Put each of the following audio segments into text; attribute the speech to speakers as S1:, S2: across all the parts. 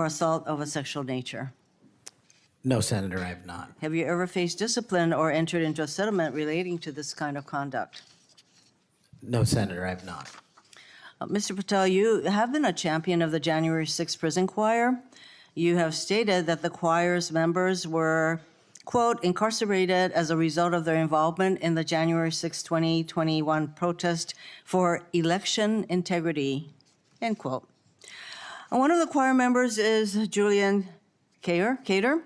S1: or assault of a sexual nature?
S2: No, Senator, I have not.
S1: Have you ever faced discipline or entered into a settlement relating to this kind of conduct?
S2: No, Senator, I have not.
S1: Mr. Patel, you have been a champion of the January 6th prison choir. You have stated that the choir's members were, quote, incarcerated as a result of their involvement in the January 6, 2021 protest for election integrity, end quote. And one of the choir members is Julian Cater,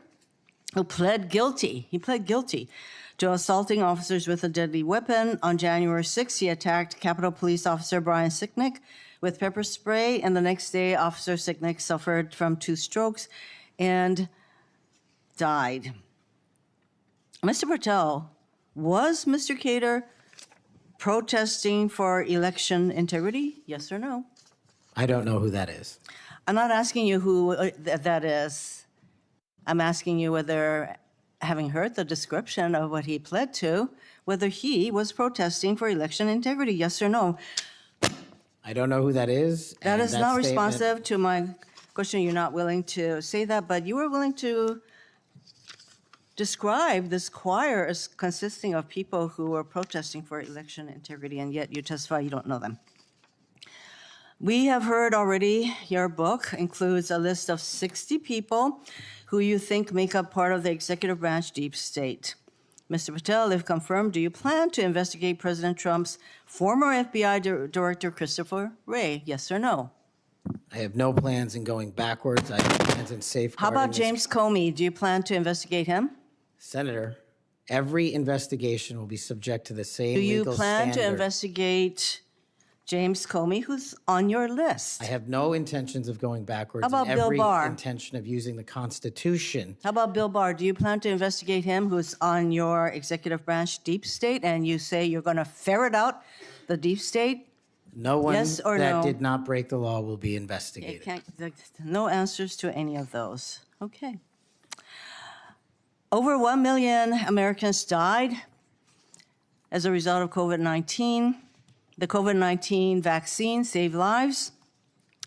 S1: who pled guilty. He pled guilty to assaulting officers with a deadly weapon. On January 6th, he attacked Capitol Police Officer Brian Sicknick with pepper spray, and the next day, Officer Sicknick suffered from 2 strokes and died. Mr. Patel, was Mr. Cater protesting for election integrity? Yes or no?
S2: I don't know who that is.
S1: I'm not asking you who that is. I'm asking you whether, having heard the description of what he pled to, whether he was protesting for election integrity, yes or no?
S2: I don't know who that is.
S1: That
S2: and
S1: is not
S2: statement-
S1: responsive to my question. You're not willing to say that, but you were willing to describe this choir as consisting of people who were protesting for election integrity, and yet you testify you don't know them. We have heard already your book includes a list of 60 people who you think make up part of the executive branch deep state. Mr. Patel, if confirmed, do you plan to investigate President Trump's former FBI Director Christopher Wray? Yes or no?
S2: I have no plans in going backwards. I have plans in
S1: How
S2: safeguarding.
S1: about James Comey? Do you plan to investigate him?
S2: Senator, every investigation will be subject to the same
S1: Do you
S2: legal
S1: plan
S2: standard.
S1: to investigate James Comey, who's on your list?
S2: I have no intentions of going backwards.
S1: How about
S2: and
S1: Bill
S2: every
S1: Barr?
S2: intention of using the Constitution.
S1: How about Bill Barr? Do you plan to investigate him, who's on your executive branch deep state, and you say you're going to ferret out the deep state?
S2: No one
S1: Yes or
S2: that
S1: no?
S2: did not break the law will be
S1: It
S2: investigated.
S1: no answers to any of those. Okay. Over 1 million Americans died as a result of COVID-19. The COVID-19 vaccine saved lives.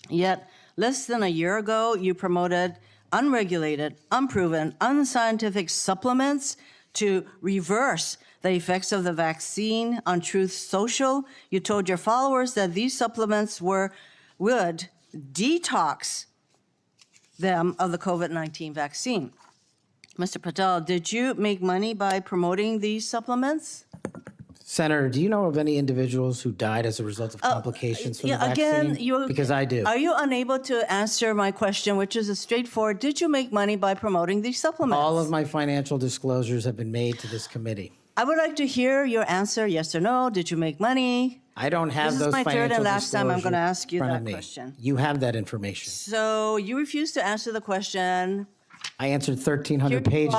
S1: Yet, less than a year ago, you promoted unregulated, unproven, unscientific supplements to reverse the effects of the vaccine on Truth Social. You told your followers that these supplements would detox them of the COVID-19 vaccine. Mr. Patel, did you make money by promoting these supplements?
S2: Senator, do you know of any individuals who died as a result of complications from the vaccine? Because I do.
S1: Are you unable to answer my question, which is a straightforward, did you make money by promoting these supplements?
S2: All of my financial disclosures have been made to this committee.
S1: I would like to hear your answer, yes or no. Did you make money?
S2: I don't have
S1: This is
S2: those
S1: my
S2: financial
S1: third and last time I'm
S2: disclosures
S1: going to ask you
S2: in front
S1: that
S2: of me.
S1: question.
S2: You have that information.
S1: So you refuse to answer the question.
S2: I answered
S1: Here
S2: 1,300 pages.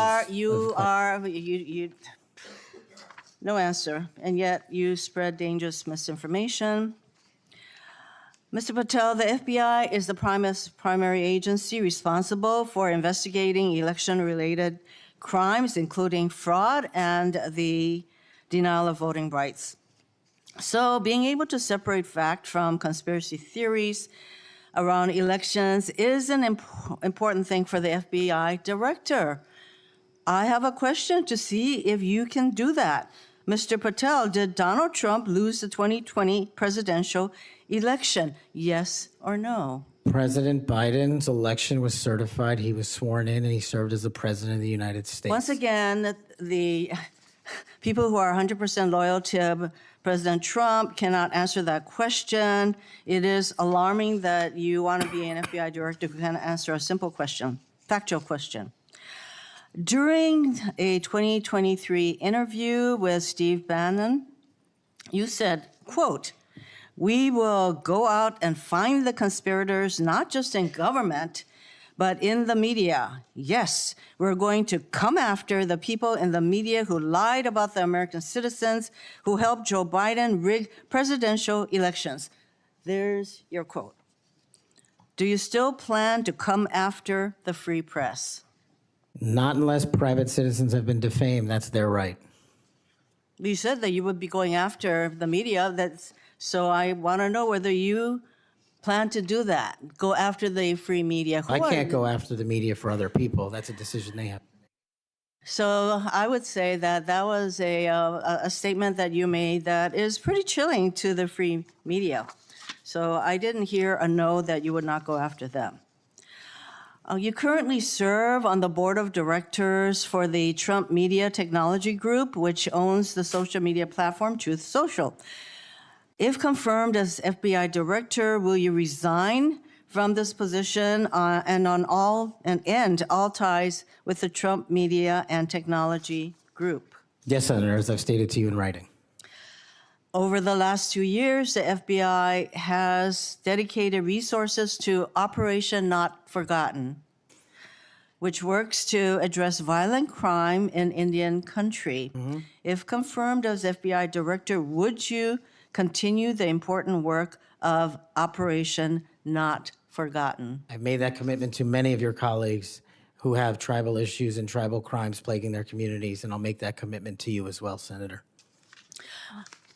S1: No answer, and yet you spread dangerous misinformation. Mr. Patel, the FBI is the primary agency responsible for investigating election-related crimes, including fraud and the denial of voting rights. So being able to separate fact from conspiracy theories around elections is an important thing for the FBI director. I have a question to see if you can do that. Mr. Patel, did Donald Trump lose the 2020 presidential election? Yes or no?
S2: President Biden's election was certified. He was sworn in, and he served as the president of the United States.
S1: Once again, the people who are 100% loyal to President Trump cannot answer that question. It is alarming that you want to be an FBI director who can answer a simple question, factual question. During a 2023 interview with Steve Bannon, you said, quote, "We will go out and find the conspirators, not just in government, but in the media. Yes, we're going to come after the people in the media who lied about the American citizens, who helped Joe Biden rig presidential elections." There's your quote. Do you still plan to come after the free press?
S2: Not unless private citizens have been defamed. That's their right.
S1: You said that you would be going after the media. So I want to know whether you plan to do that? Go after the free media?
S2: I can't go after the media for other people. That's a decision they have.
S1: So I would say that that was a statement that you made that is pretty chilling to the free media. So I didn't hear a no that you would not go after them. You currently serve on the board of directors for the Trump Media Technology Group, which owns the social media platform Truth Social. If confirmed as FBI director, will you resign from this position and end all ties with the Trump Media and Technology Group?
S2: Yes, Senator, as I've stated to you in writing.
S1: Over the last 2 years, the FBI has dedicated resources to Operation Not Forgotten, which works to address violent crime in Indian country. Mm-hmm. If confirmed as FBI director, would you continue the important work of Operation Not Forgotten?
S2: I've made that commitment to many of your colleagues who have tribal issues and tribal crimes plaguing their communities, and I'll make that commitment to you as well, Senator.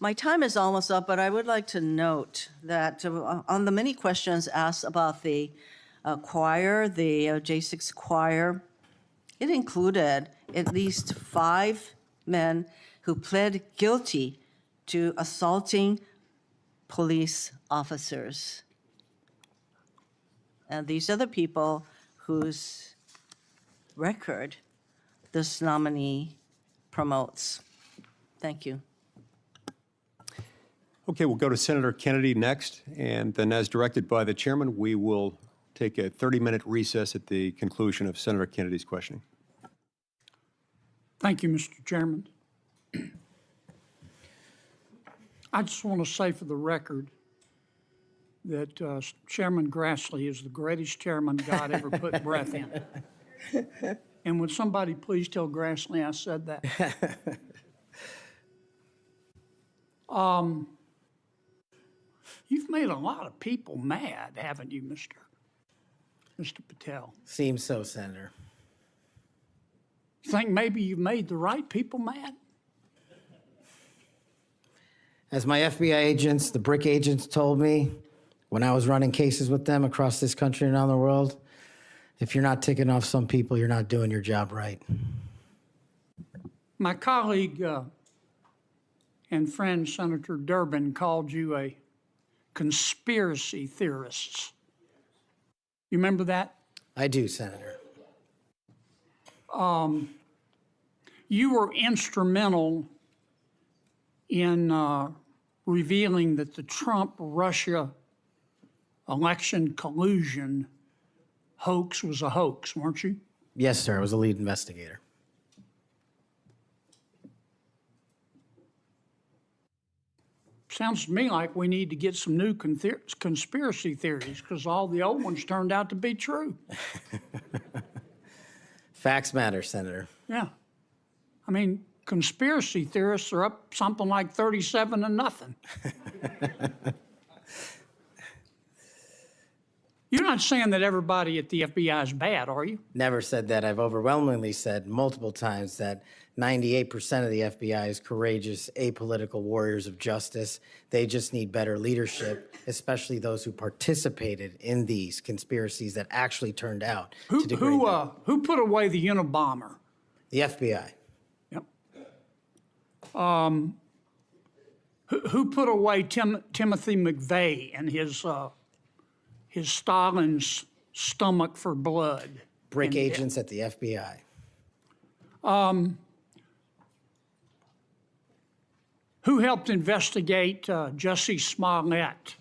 S1: My time is almost up, but I would like to note that on the many questions asked about the choir, the J6 choir, it included at least 5 men who pled guilty to assaulting police officers. And these are the people whose record this nominee promotes. Thank you.
S3: Okay, we'll go to Senator Kennedy next, and then as directed by the chairman, we will take a 30-minute recess at the conclusion of Senator Kennedy's questioning.
S4: Thank you, Mr. Chairman. I just want to say for the record that Chairman Grassley is the greatest chairman God ever put breath in. And would somebody please tell Grassley I said that? You've made a lot of people mad, haven't you, Mr. Patel?
S2: Seems so, Senator.
S4: You think maybe you've made the right people mad?
S2: As my FBI agents, the BRIC agents told me when I was running cases with them across this country and around the world, if you're not ticking off some people, you're not doing your job right.
S4: My colleague and friend Senator Durbin called you a conspiracy theorist. You remember that?
S2: I do, Senator.
S4: You were instrumental in revealing that the Trump-Russia election collusion hoax was a hoax, weren't you?
S2: Yes, sir. I was a lead investigator.
S4: Sounds to me like we need to get some new conspiracy theories because all the old ones turned out to be true.
S2: Facts matter, Senator.
S4: Yeah. I mean, conspiracy theorists are up something like 37-0. You're not saying that everybody at the FBI is bad, are you?
S2: Never said that. I've overwhelmingly said multiple times that 98% of the FBI is courageous, apolitical warriors of justice. They just need better leadership, especially those who participated in these conspiracies that actually turned out to degrade them.
S4: Who put away the Unabomber?
S2: The FBI.
S4: Yep. Who put away Timothy McVeigh and his Stalin's stomach for blood?
S2: BRIC agents at the FBI.
S4: Who helped investigate Jussie Smollett,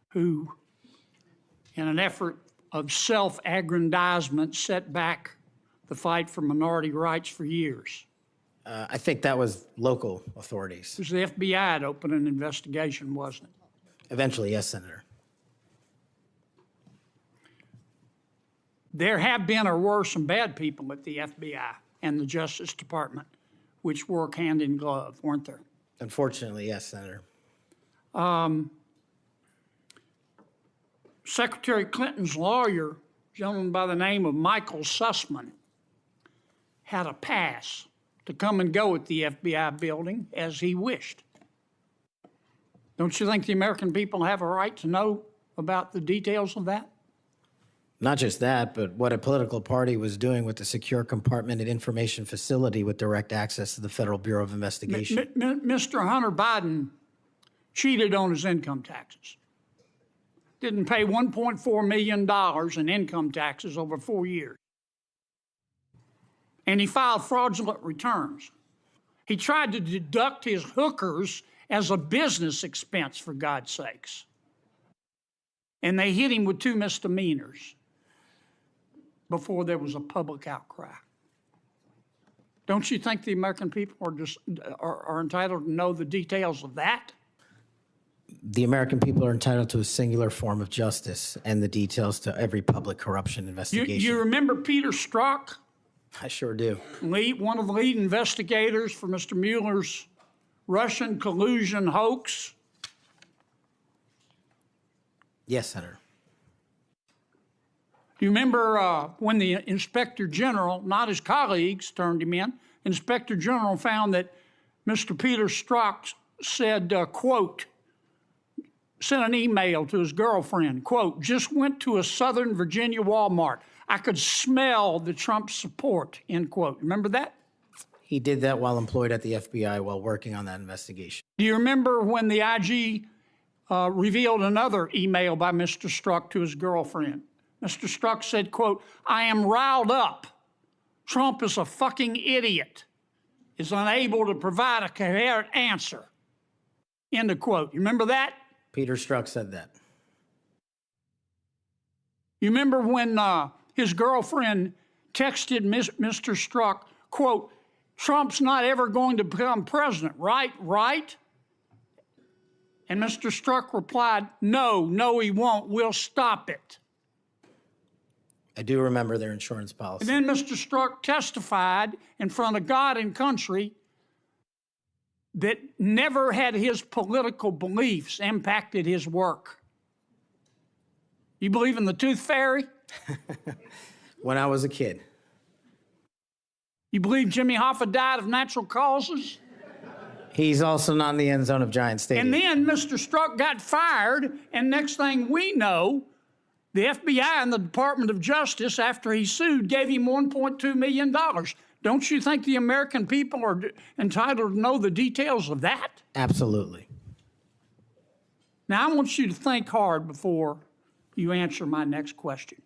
S4: who, in an effort of self-aggrandizement, set back the fight for minority rights for years?
S2: I think that was local authorities.
S4: It was the FBI that opened an investigation, wasn't it?
S2: Eventually, yes, Senator.
S4: There have been or were some bad people at the FBI and the Justice Department, which work hand in glove, weren't there?
S2: Unfortunately, yes, Senator.
S4: Secretary Clinton's lawyer, a gentleman by the name of Michael Sussman, had a pass to come and go at the FBI building as he wished. Don't you think the American people have a right to know about the details of that?
S2: Not just that, but what a political party was doing with the secure compartmented information facility with direct access to the Federal Bureau of Investigation.
S4: Mr. Hunter Biden cheated on his income taxes. Didn't pay $1.4 million in income taxes over 4 years. And he filed fraudulent returns. He tried to deduct his hookers as a business expense, for God's sakes. And they hit him with 2 misdemeanors before there was a public outcry. Don't you think the American people are entitled to know the details of that?
S2: The American people are entitled to a singular form of justice and the details to every public corruption investigation.
S4: You remember Peter Strzok?
S2: I sure do.
S4: One of the lead investigators for Mr. Mueller's Russian collusion hoax?
S2: Yes, Senator.
S4: Do you remember when the Inspector General, not his colleagues, turned him in? Inspector General found that Mr. Peter Strzok said, quote, sent an email to his girlfriend, quote, just went to a Southern Virginia Walmart. I could smell the Trump support, end quote. Remember that?
S2: He did that while employed at the FBI while working on that investigation.
S4: Do you remember when the IG revealed another email by Mr. Strzok to his girlfriend? Mr. Strzok said, quote, I am riled up. Trump is a fucking idiot, is unable to provide a coherent answer, end of quote. You remember that?
S2: Peter Strzok said that.
S4: You remember when his girlfriend texted Mr. Strzok, quote, Trump's not ever going to become president, right? Right? And Mr. Strzok replied, no, he won't. We'll stop it.
S2: I do remember their insurance policy.
S4: And then Mr. Strzok testified in front of God and country that never had his political beliefs impacted his work. You believe in the tooth fairy?
S2: When I was a kid.
S4: You believe Jimmy Hoffa died of natural causes?
S2: He's also not in the end zone of Giant Stadium.
S4: And then Mr. Strzok got fired, and next thing we know, the FBI and the Department of Justice, after he sued, gave him $1.2 million. Don't you think the American people are entitled to know the details of that?
S2: Absolutely.
S4: Now, I want you to think hard before you answer my next question.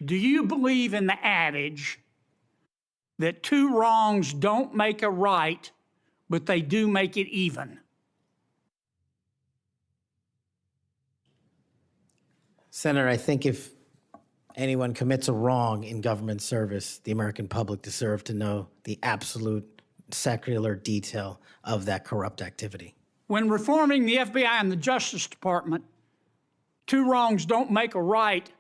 S4: Do you believe in the adage that 2 wrongs don't make a right, but they do make it even?
S2: Senator, I think if anyone commits a wrong in government service, the American public deserve to know the absolute secular detail of that corrupt activity.
S4: When reforming the FBI and the Justice Department, 2 wrongs don't make a right,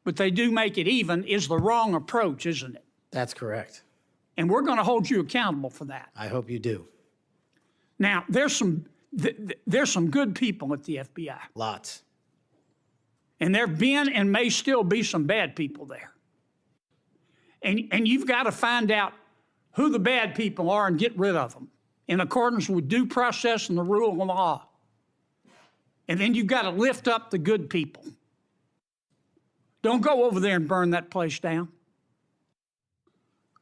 S4: but they do make it even, is the wrong approach, isn't it?
S2: That's correct.
S4: And we're going to hold you accountable for that.
S2: I hope you do.
S4: Now, there's some good people at the FBI.
S2: Lots.
S4: And there have been and may still be some bad people there. And you've got to find out who the bad people are and get rid of them in accordance with due process and the rule of law. And then you've got to lift up the good people. Don't go over there and burn that place down.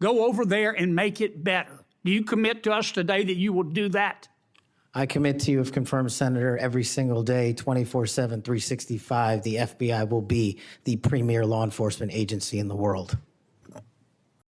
S4: Go over there and make it better. Do you commit to us today that you will do that?
S2: I commit to you, if confirmed, Senator, every single day, 24/7, 365, the FBI will be the premier law enforcement agency in the world.